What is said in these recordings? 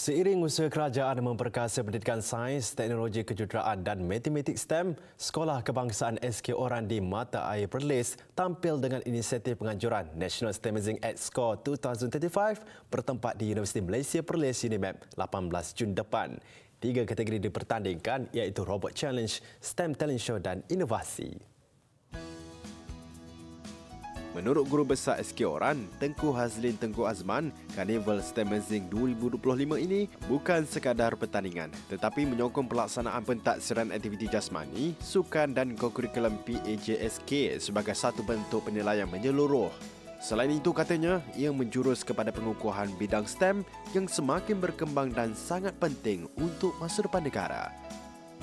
Seiring usaha kerajaan memperkasa pendidikan sains, teknologi kejuruteraan dan matematik STEM, Sekolah Kebangsaan SK Oran di Mata Air Perlis tampil dengan inisiatif penganjuran National STEMazing at Score 2035 bertempat di Universiti Malaysia Perlis UNIMAP 18 Jun depan. 3 kategori dipertandingkan iaitu Robot Challenge, STEM Talent Show dan Inovasi. Menurut Guru Besar SK Oran, Tengku Hazlin Tengku Azman, Karnival STEMazing 2025 ini bukan sekadar pertandingan tetapi menyokong pelaksanaan pentaksiran aktiviti jasmani, sukan dan kokurikulum PAJSK sebagai satu bentuk penilaian menyeluruh. Selain itu, katanya, ia menjurus kepada pengukuhan bidang STEM yang semakin berkembang dan sangat penting untuk masa depan negara.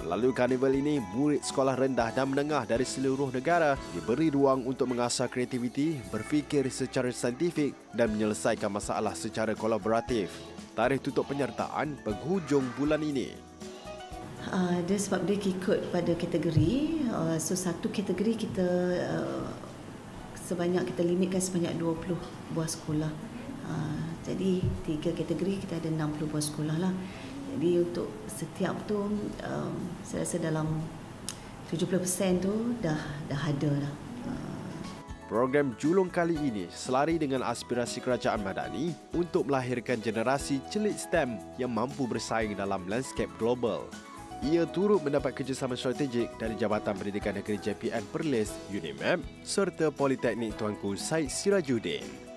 Melalui karnival ini, murid sekolah rendah dan menengah dari seluruh negara diberi ruang untuk mengasah kreativiti, berfikir secara saintifik dan menyelesaikan masalah secara kolaboratif. Tarikh tutup penyertaan penghujung bulan ini. Dia sebab dia ikut pada kategori. So satu kategori kita kita limitkan sebanyak 20 buah sekolah. Jadi 3 kategori kita ada 60 buah sekolah lah. Jadi untuk setiap tu saya rasa dalam 70% tu dah ada dah. Program julung kali ini selari dengan aspirasi kerajaan Madani untuk melahirkan generasi celik STEM yang mampu bersaing dalam lanskap global. Ia turut mendapat kerjasama strategik dari Jabatan Pendidikan Negeri JPN Perlis, UNIMAP serta Politeknik Tuanku Syed Sirajuddin.